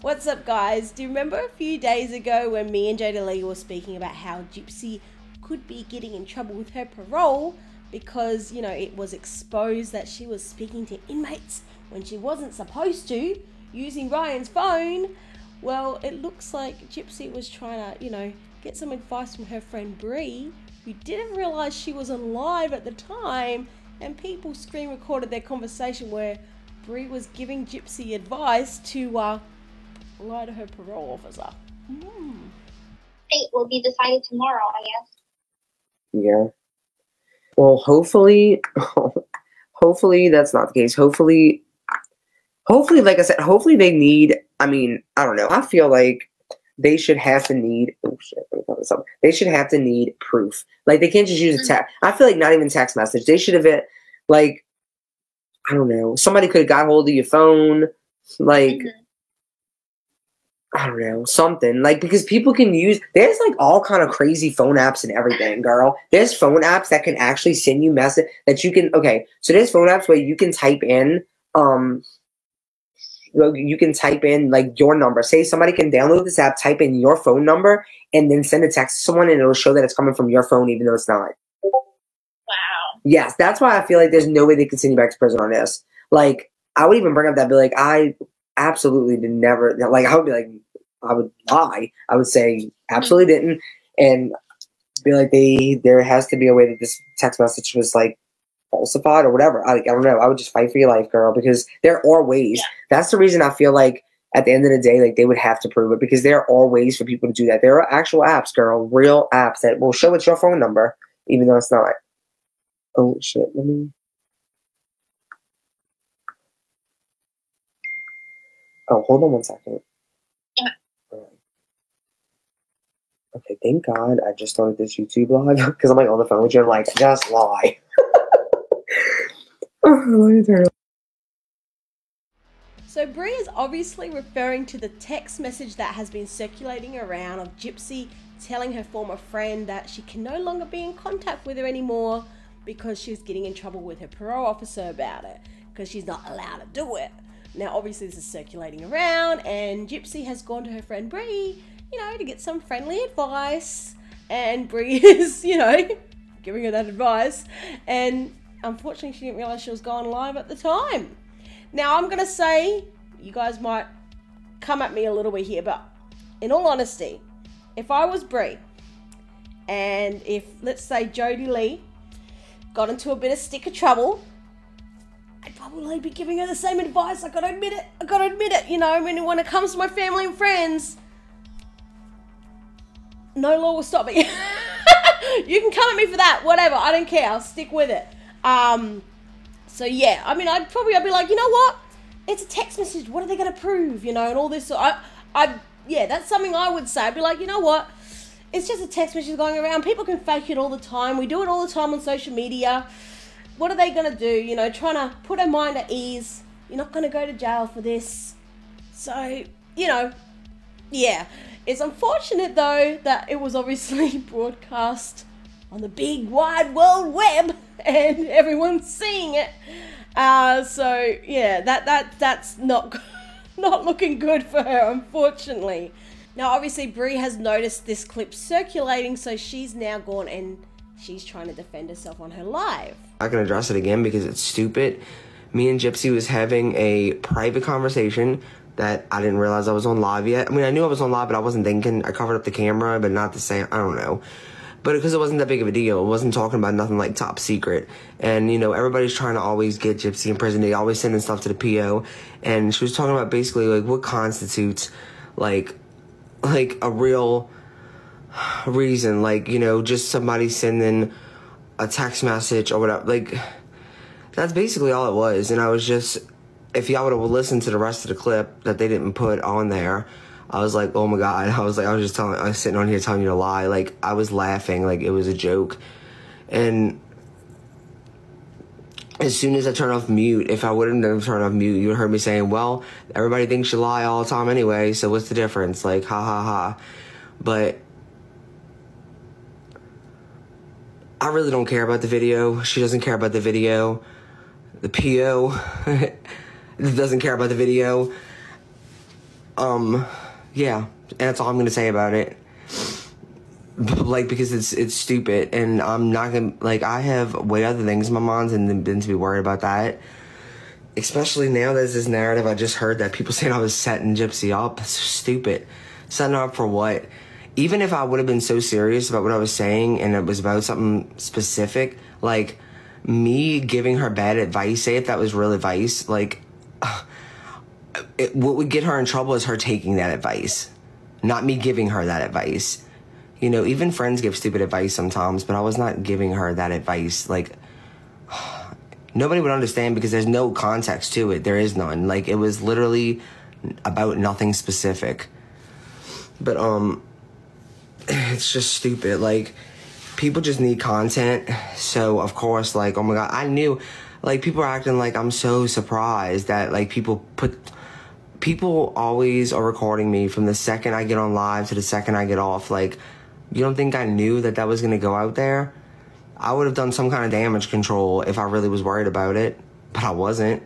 What's up, guys? Do you remember a few days ago when me and Jada Lee were speaking about how Gypsy could be getting in trouble with her parole because, you know, it was exposed that she was speaking to inmates when she wasn't supposed to, using Ryan's phone? Well, it looks like Gypsy was trying to, you know, get some advice from her friend Bree, who didn't realize she was on live at the time, and people screen recorded their conversation where Bree was giving Gypsy advice to lie to her parole officer. Fate will be decided tomorrow, I guess. Yeah. Well, hopefully that's not the case. Hopefully, like I said, hopefully they need, I mean, I don't know. I feel like they should have to need, oh shit, let me call this up. They should have to need proof. Like, they can't just use a text. I feel like not even text message. They should have it, like, I don't know. Somebody could have got hold of your phone. Like, I don't know, something. Like, because people can use, there's like all kind of crazy phone apps and everything, girl. There's phone apps that can actually send you message that you can, okay, so there's phone apps where you can type in, like your number. Say somebody can download this app, type in your phone number, and then send a text to someone, and it'll show that it's coming from your phone, even though it's not. Wow. Yes, that's why I feel like there's no way they can send you back to prison on this. Like, I would even bring up that, be like, I absolutely did never, like, I would be like, I would lie. I would say absolutely didn't, and be like, there has to be a way that this text message was like falsified or whatever. I don't know. I would just fight for your life, girl, because there are ways. Yeah. That's the reason I feel like at the end of the day, like, they would have to prove it, because there are ways for people to do that. There are actual apps, girl, real apps that will show it's your phone number, even though it's not. Oh shit! Let me. Oh, hold on one second. Yeah. Okay, thank God I just started this YouTube live, because I'm like on the phone with you. I'm like, just lie. So Bree is obviously referring to the text message that has been circulating around of Gypsy telling her former friend that she can no longer be in contact with her anymore because she's getting in trouble with her parole officer about it, because she's not allowed to do it. Now, obviously, this is circulating around, and Gypsy has gone to her friend Bree, you know, to get some friendly advice, and Bree is, you know, giving her that advice, and unfortunately, she didn't realize she was going live at the time. Now, I'm going to say, you guys might come at me a little bit here, but in all honesty, if I was Bree, and if, let's say, Jodie Lee got into a bit of stick of trouble, I'd probably be giving her the same advice. I gotta admit it, you know, when it comes to my family and friends, no law will stop me. You can come at me for that, whatever, I don't care, I'll stick with it. So yeah, I mean, I'd be like, you know what? It's a text message, what are they gonna prove, you know, and all this. So yeah, that's something I would say. I'd be like, you know what? It's just a text message going around. People can fake it all the time. We do it all the time on social media. What are they going to do? You know, trying to put her mind at ease. You're not going to go to jail for this. So, you know, yeah. It's unfortunate, though, that it was obviously broadcast on the big wide world web and everyone's seeing it. So, yeah, that's not looking good for her, unfortunately. Now, obviously, Bree has noticed this clip circulating, so she's now gone and she's trying to defend herself on her live. I can address it again because it's stupid. Me and Gypsy was having a private conversation that I didn't realize I was on live yet. I mean, I knew I was on live, but I wasn't thinking. I covered up the camera, but not the same. I don't know. But because it wasn't that big of a deal. It wasn't talking about nothing like top secret. And, you know, everybody's trying to always get Gypsy in prison. They always sending stuff to the PO. And she was talking about basically, like, what constitutes, like a real reason, like, you know, just somebody sending a text message or whatever. Like, that's basically all it was. And I was just, if y'all would have listened to the rest of the clip that they didn't put on there, I was like, oh my God. I was sitting on here telling you to lie. Like, I was laughing like it was a joke. And as soon as I turned off mute, if I wouldn't have turned off mute, you would have heard me saying, well, everybody thinks you lie all the time anyway, so what's the difference? Like, ha ha ha. But I really don't care about the video. She doesn't care about the video. The PO doesn't care about the video. Yeah, and that's all I'm gonna say about it. Like, because it's stupid, and I'm not gonna, like, I have way other things in my mind than to be worried about that. Especially now there's this narrative I just heard that people saying I was setting Gypsy up. That's so stupid. Setting her up for what? Even if I would have been so serious about what I was saying and it was about something specific, like me giving her bad advice, say if that was real advice, like, what would get her in trouble is her taking that advice, not me giving her that advice. You know, even friends give stupid advice sometimes, but I was not giving her that advice. Like, nobody would understand because there's no context to it. There is none. Like, it was literally about nothing specific. But, it's just stupid. Like, people just need content. So, of course, like, oh my God, I knew, like, people are acting like I'm so surprised that, like, people always are recording me from the second I get on live to the second I get off. Like, you don't think I knew that that was going to go out there? I would have done some kind of damage control if I really was worried about it, but I wasn't.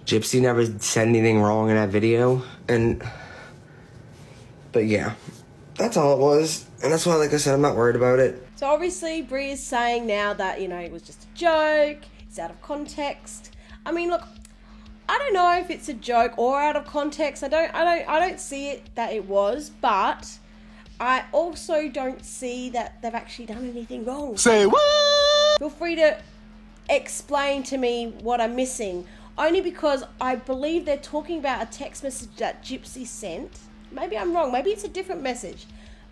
Gypsy never said anything wrong in that video, but yeah, that's all it was, and that's why, like I said, I'm not worried about it. So obviously, Brie is saying now that, you know, it was just a joke, it's out of context. I mean, look, I don't know if it's a joke or out of context. I don't see it that it was, but I also don't see that they've actually done anything wrong. Say what? Feel free to explain to me what I'm missing. Only because I believe they're talking about a text message that Gypsy sent. Maybe I'm wrong. Maybe it's a different message.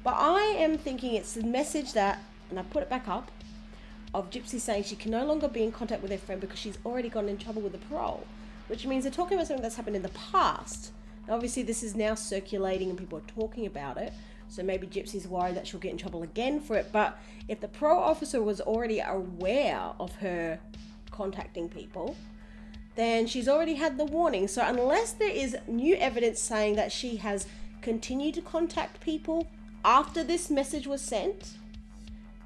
But I am thinking it's the message that, and I put it back up, of Gypsy saying she can no longer be in contact with her friend because she's already gotten in trouble with the parole. Which means they're talking about something that's happened in the past. Now, obviously, this is now circulating and people are talking about it. So maybe Gypsy's worried that she'll get in trouble again for it. But if the parole officer was already aware of her contacting people, then she's already had the warning. So unless there is new evidence saying that she has continued to contact people after this message was sent,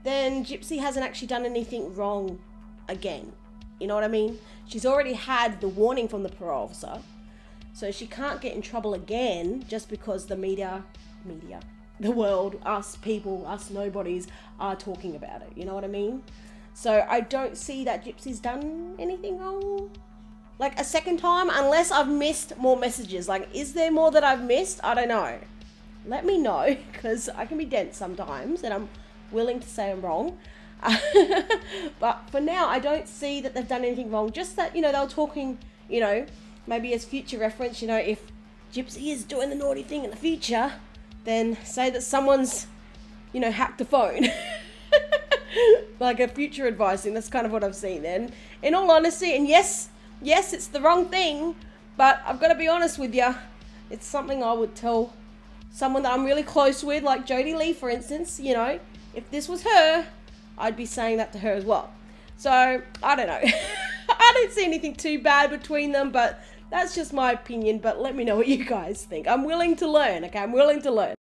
then Gypsy hasn't actually done anything wrong again. You know what I mean? She's already had the warning from the parole officer. So she can't get in trouble again just because the media, the world, us people, us nobodies are talking about it. You know what I mean? So I don't see that Gypsy's done anything wrong. Like a second time, unless I've missed more messages. Like, is there more that I've missed? I don't know. Let me know, because I can be dense sometimes and I'm willing to say I'm wrong. But for now, I don't see that they've done anything wrong. Just that, you know, they were talking, you know, maybe as future reference, you know, if Gypsy is doing the naughty thing in the future, then say that someone's, you know, hacked the phone. Like a future advising. That's kind of what I've seen then. In all honesty, and yes, it's the wrong thing, but I've got to be honest with you. It's something I would tell someone that I'm really close with, like Jodie Lee, for instance. You know, if this was her, I'd be saying that to her as well. So, I don't know. I don't see anything too bad between them, but that's just my opinion. But let me know what you guys think. I'm willing to learn, okay? I'm willing to learn.